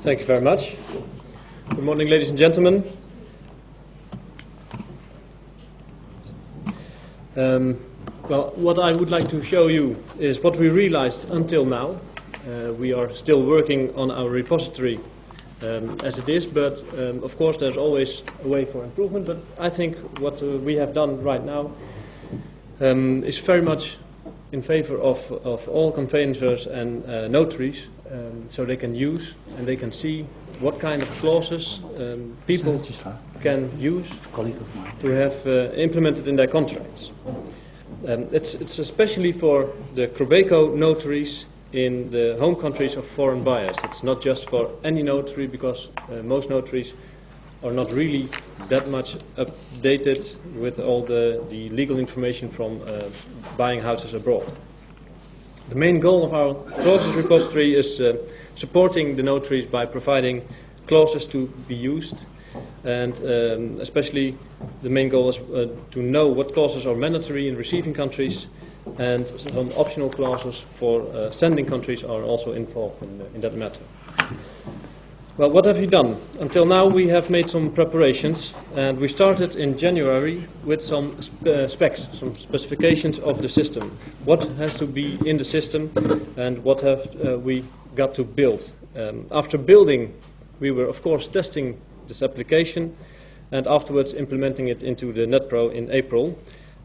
Thank you very much. Good morning, ladies and gentlemen. Well, what I would like to show you is what we realized until now. We are still working on our repository as it is, but of course there's always a way for improvement. But I think what we have done right now is very much in favor of all conveyancers and notaries, so they can use and they can see what kind of clauses people can use to have implemented in their contracts. It's especially for the CROBECO notaries in the home countries of foreign buyers. It's not just for any notary, because most notaries are not really that much updated with all the legal information from buying houses abroad. The main goal of our clauses repository is supporting the notaries by providing clauses to be used, and especially the main goal is to know what clauses are mandatory in receiving countries, and some optional clauses for sending countries are also involved in that matter. Well, what have we done? Until now we have made some preparations, and we started in January with some specs, some specifications of the system. What has to be in the system and what have we got to build. After building, we were of course testing this application and afterwards implementing it into the NetPro in April.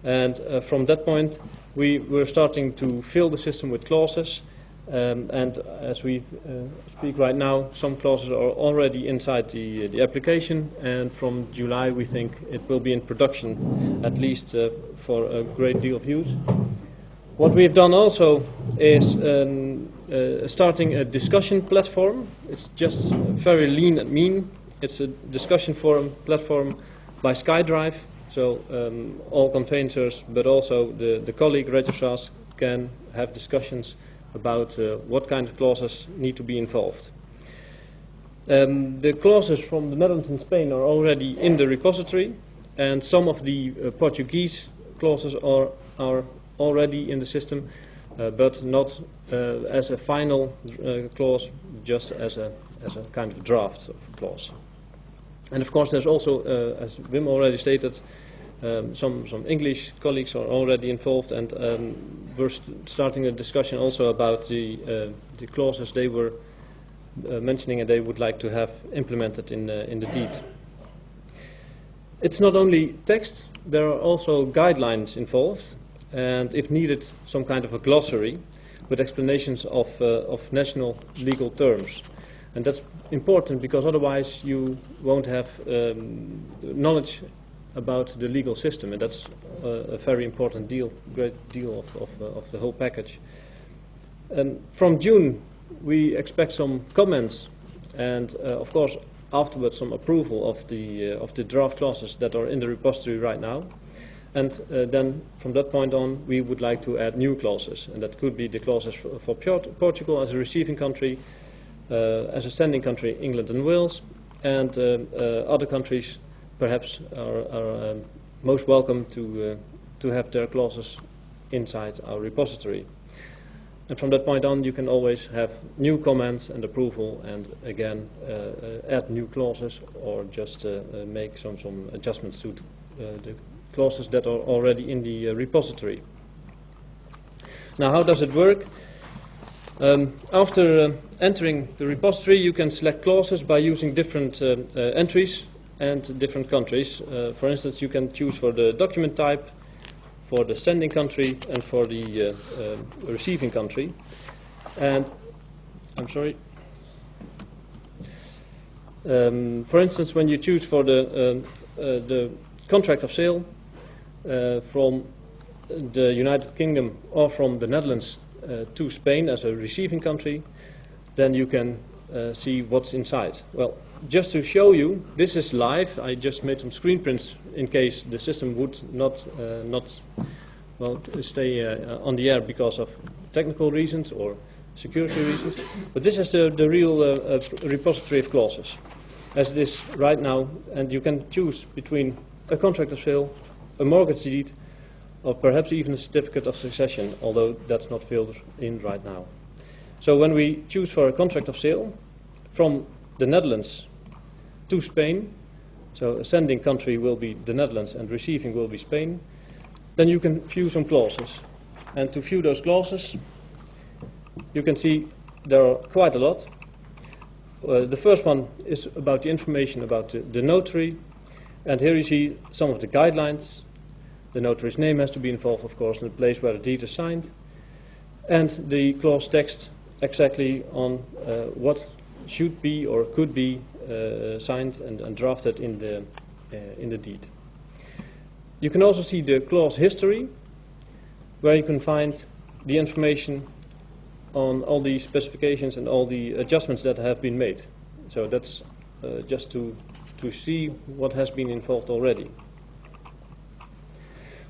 And from that point we were starting to fill the system with clauses. And as we speak right now, some clauses are already inside the application, and from July we think it will be in production, at least for a great deal of use. What we have done also is starting a discussion platform. It's just very lean and mean. It's a discussion forum platform by SkyDrive, so all conveyancers but also the colleague registrars can have discussions about what kind of clauses need to be involved. The clauses from the Netherlands and Spain are already in the repository, and some of the Portuguese clauses are already in the system, but not as a final clause, just as a kind of draft of clause. And of course there's also, as Wim already stated, some English colleagues are already involved, and we're starting a discussion also about the clauses they were mentioning and they would like to have implemented in the deed. It's not only text, there are also guidelines involved, and if needed some kind of a glossary with explanations of national legal terms. And that's important because otherwise you won't have knowledge about the legal system, and that's a very important great deal of the whole package. And from June we expect some comments and of course afterwards some approval of the draft clauses that are in the repository right now. And then from that point on we would like to add new clauses, and that could be the clauses for Portugal as a receiving country, as a sending country England and Wales, and other countries perhaps are most welcome to have their clauses inside our repository. And from that point on you can always have new comments and approval, and again add new clauses or just make some adjustments to the clauses that are already in the repository. Now, how does it work? After entering the repository you can select clauses by using different entries and different countries. For instance, you can choose for the document type, for the sending country, and for the receiving country. And I'm sorry. For instance, when you choose for the contract of sale from the United Kingdom or from the Netherlands to Spain as a receiving country, then you can see what's inside. Well, just to show you, this is live. I just made some screen prints in case the system would not stay on the air because of technical reasons or security reasons. But this is the real repository of clauses as it is right now, and you can choose between a contract of sale, a mortgage deed, or perhaps even a certificate of succession, although that's not filled in right now. So when we choose for a contract of sale, from the Netherlands to Spain, so a sending country will be the Netherlands and receiving will be Spain, then you can view some clauses. And to view those clauses, you can see there are quite a lot. The first one is about the information about the notary, and here you see some of the guidelines. The notary's name has to be involved, of course, in the place where the deed is signed, and the clause text exactly on what should be or could be signed and drafted in the deed. You can also see the clause history, where you can find the information on all the specifications and all the adjustments that have been made. So that's just to see what has been involved already.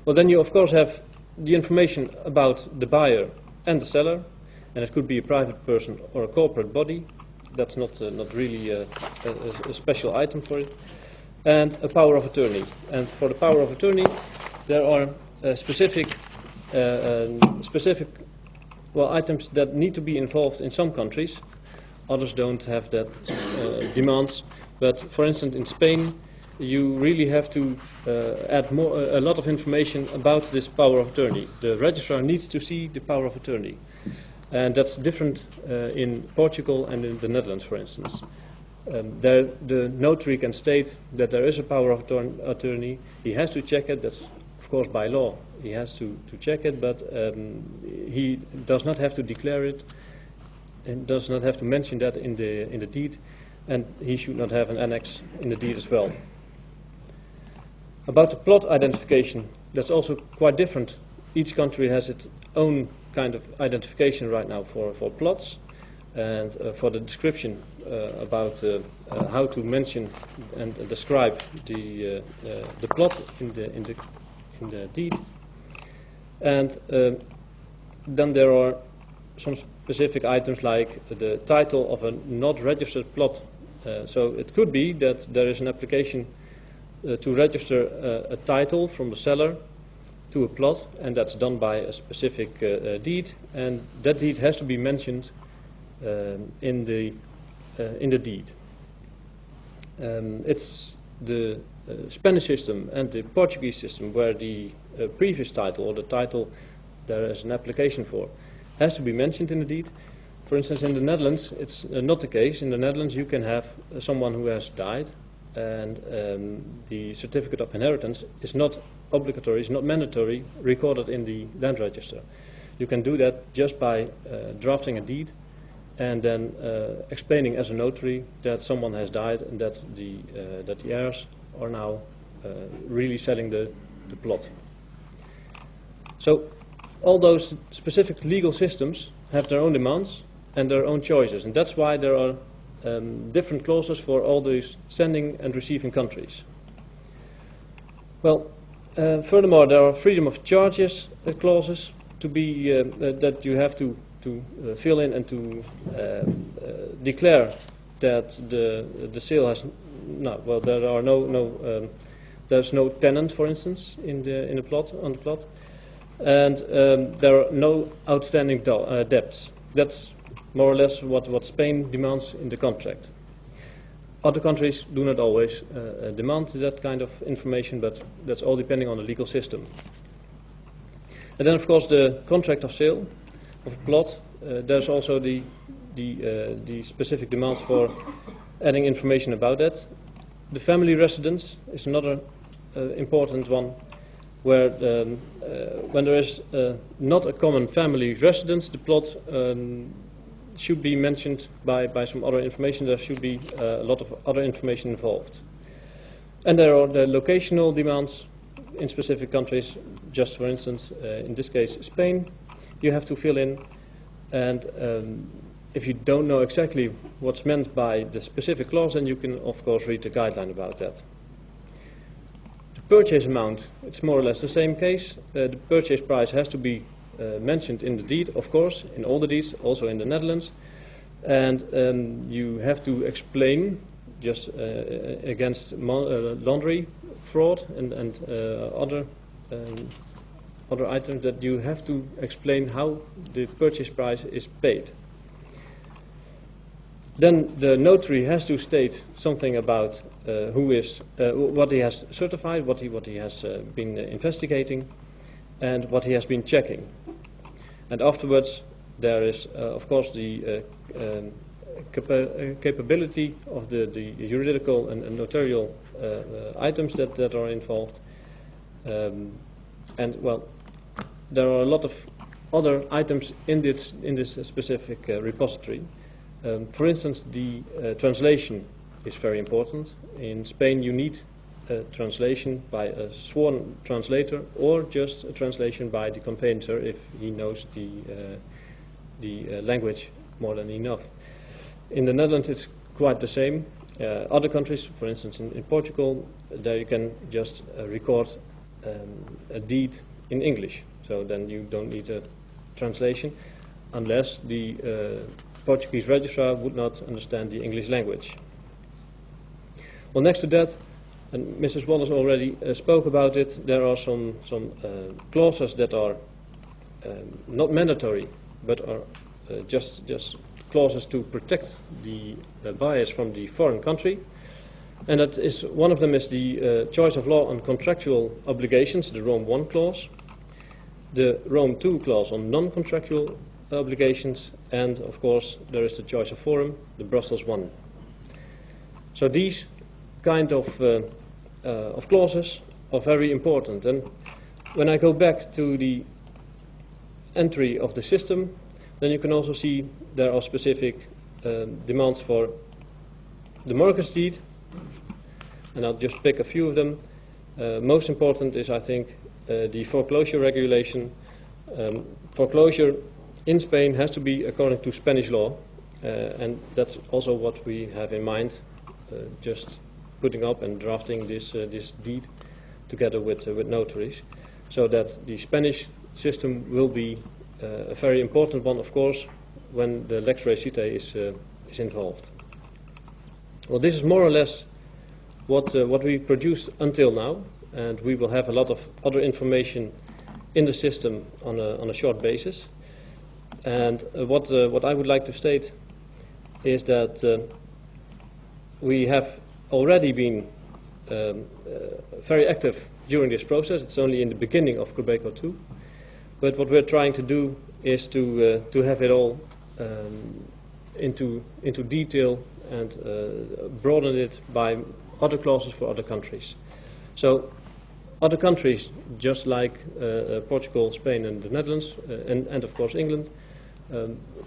Well, then you of course have the information about the buyer and the seller, and it could be a private person or a corporate body. That's not really a special item for it. And a power of attorney. And for the power of attorney, there are specific items that need to be involved in some countries. Others don't have that demands. But for instance, in Spain, you really have to add a lot of information about this power of attorney. The registrar needs to see the power of attorney. And that's different in Portugal and in the Netherlands, for instance. There, the notary can state that there is a power of attorney. He has to check it. That's of course by law. He has to check it, but he does not have to declare it, and does not have to mention that in the deed, and he should not have an annex in the deed as well. About the plot identification, that's also quite different. Each country has its own kind of identification right now for plots, and for the description about how to mention and describe the plot in the deed. And then there are some specific items like the title of a not registered plot. So it could be that there is an application to register a title from the seller to a plot, and that's done by a specific deed, and that deed has to be mentioned in the deed. It's the Spanish system and the Portuguese system where the previous title, or the title there is an application for, has to be mentioned in the deed. For instance, in the Netherlands, it's not the case. In the Netherlands, you can have someone who has died, and the certificate of inheritance is not obligatory, is not mandatory, recorded in the land register. You can do that just by drafting a deed and then explaining as a notary that someone has died and that the heirs are now really selling the plot. So all those specific legal systems have their own demands and their own choices, and that's why there are different clauses for all these sending and receiving countries. Well, furthermore, there are freedom of charges clauses to be that you have to fill in and to declare that the sale has there are there's no tenant, for instance, on the plot, and there are no outstanding debts. That's more or less what Spain demands in the contract. Other countries do not always demand that kind of information, but that's all depending on the legal system. And then, of course, the contract of sale of a plot. There's also the specific demands for adding information about that. The family residence is another important one, where when there is not a common family residence, the plot should be mentioned by some other information. There should be a lot of other information involved. And there are the locational demands in specific countries. Just for instance, in this case, Spain, you have to fill in. And if you don't know exactly what's meant by the specific clause, then you can, of course, read the guideline about that. The purchase amount, it's more or less the same case. The purchase price has to be mentioned in the deed, of course, in all the deeds, also in the Netherlands. And you have to explain, just against laundry, fraud, and other items, that you have to explain how the purchase price is paid. Then the notary has to state something about what he has certified, what he has been investigating, and what he has been checking. And afterwards, there is, of course, the capability of the juridical and notarial items that are involved. And well, there are a lot of other items in this specific repository. For instance, the translation is very important. In Spain, you need a translation by a sworn translator, or just a translation by the conveyancer if he knows the language more than enough. In the Netherlands, it's quite the same. Other countries, for instance, in Portugal, there you can just record a deed in English. So then you don't need a translation, unless the Portuguese registrar would not understand the English language. Well, next to that, and Mrs. Wallace already spoke about it, there are some clauses that are not mandatory, but are just clauses to protect the buyers from the foreign country. And that is, one of them is the choice of law on contractual obligations, the Rome I clause, the Rome II clause on non-contractual obligations, and of course there is the choice of forum, the Brussels I. So these kind of clauses are very important. And when I go back to the entry of the system, then you can also see there are specific demands for the mortgage deed, and I'll just pick a few of them. Most important is, I think, the foreclosure regulation. Foreclosure in Spain has to be according to Spanish law, and that's also what we have in mind, just putting up and drafting this deed together with notaries, so that the Spanish system will be a very important one, of course, when the lex recite is involved. Well, this is more or less what we produced until now, and we will have a lot of other information in the system on a short basis. And what I would like to state is that we have already been very active during this process. It's only in the beginning of CROBECO 2, but what we're trying to do is to have it all into detail and broaden it by other clauses for other countries. So other countries, just like Portugal, Spain and the Netherlands, and of course England,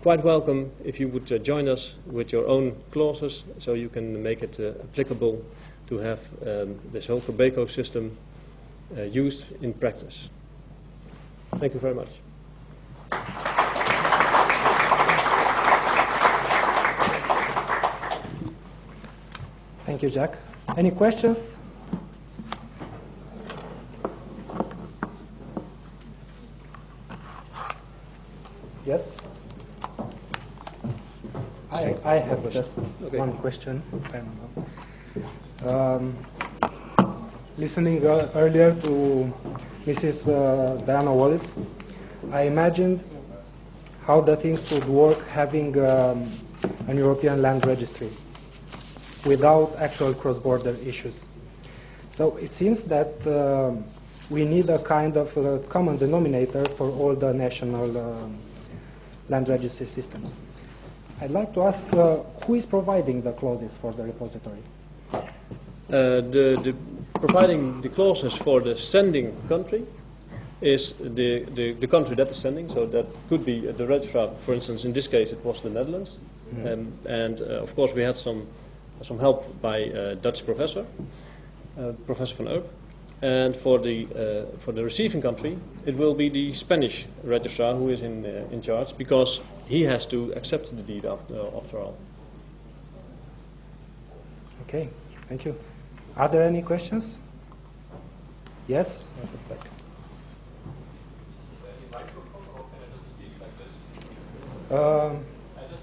quite welcome if you would join us with your own clauses, so you can make it applicable to have this whole CROBECO system used in practice. Thank you very much. Thank you, Jacques. Any questions? Yes? I have just one question. Listening earlier to Mrs. Diana Wallace, I imagined how the things would work having an European land registry without actual cross-border issues. So it seems that we need a kind of common denominator for all the national land registry systems. I'd like to ask who is providing the clauses for the repository? Providing the clauses for the sending country is the country that is sending, so that could be the registrar. For instance, in this case it was the Netherlands. Mm-hmm. And of course we had some help by a Dutch professor, Professor van Erp. And for the receiving country, it will be the Spanish registrar who is in charge, because he has to accept the deed after all. Okay, thank you. Are there any questions? Yes? I just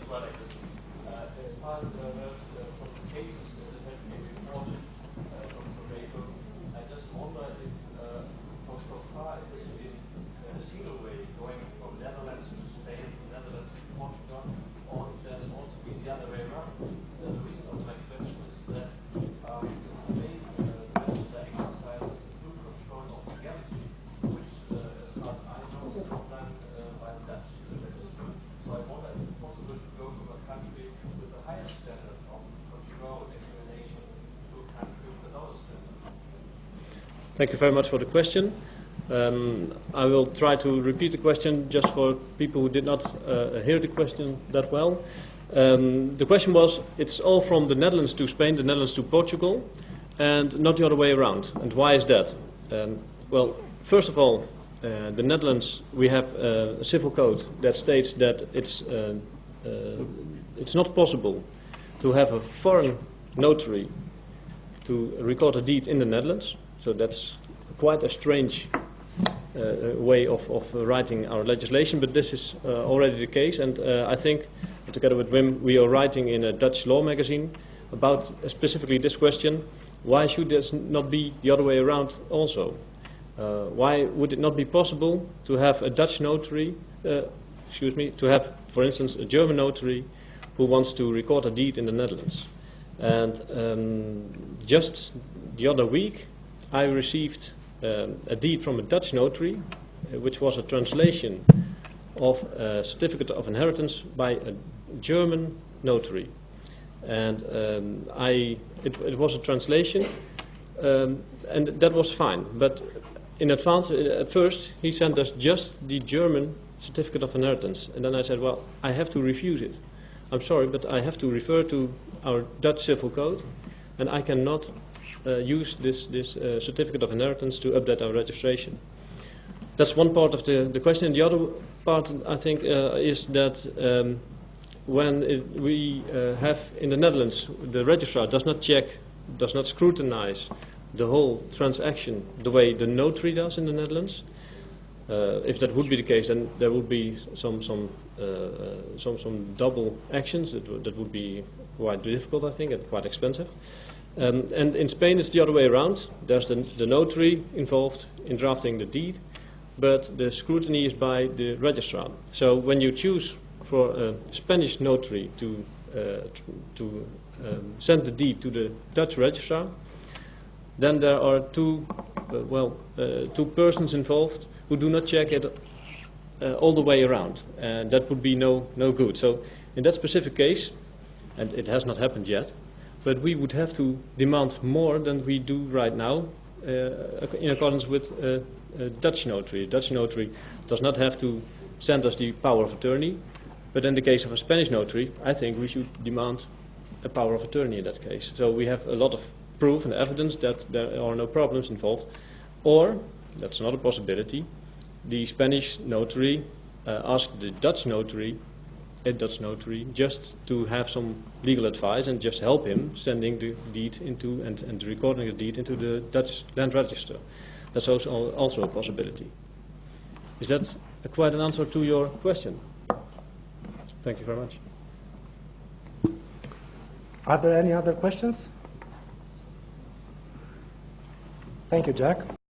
go like this. As far as the cases that have been reported from CROBECO, I just wonder if so far it has been a single way going from Netherlands to Spain, from Netherlands to Portugal, or if there's also been the other way around. Thank you very much for the question. I will try to repeat the question just for people who did not hear the question that well. The question was, it's all from the Netherlands to Spain, the Netherlands to Portugal, and not the other way around. And why is that? Well, first of all, the Netherlands, we have a civil code that states that it's not possible to have a foreign notary to record a deed in the Netherlands. So that's quite a strange way of writing our legislation, but this is already the case, and I think together with Wim we are writing in a Dutch law magazine about specifically this question: why should this not be the other way around also? Why would it not be possible to have a Dutch notary, to have, for instance, a German notary who wants to record a deed in the Netherlands? And just the other week I received a deed from a Dutch notary, which was a translation of a certificate of inheritance by a German notary. And it was a translation, and that was fine. But in advance, at first, he sent us just the German certificate of inheritance. And then I said, well, I have to refuse it. I'm sorry, but I have to refer to our Dutch civil code, and I cannot use this certificate of inheritance to update our registration. That's one part of the question. The other part, I think, is that when we have in the Netherlands, the registrar does not check, does not scrutinize the whole transaction the way the notary does in the Netherlands. If that would be the case, then there would be some double actions. That would be quite difficult, I think, and quite expensive. And in Spain it's the other way around. There's the notary involved in drafting the deed, but the scrutiny is by the registrar. So when you choose for a Spanish notary to send the deed to the Dutch registrar, then there are two persons involved who do not check it all the way around, and that would be no good. So in that specific case, and it has not happened yet, but we would have to demand more than we do right now in accordance with a Dutch notary. A Dutch notary does not have to send us the power of attorney, but in the case of a Spanish notary, I think we should demand a power of attorney in that case. So we have a lot of proof and evidence that there are no problems involved. Or, that's another possibility, the Spanish notary asked the Dutch notary, just to have some legal advice and just help him sending the deed into and recording the deed into the Dutch land register. That's also a possibility. Is that quite an answer to your question? Thank you very much. Are there any other questions? Thank you, Jack.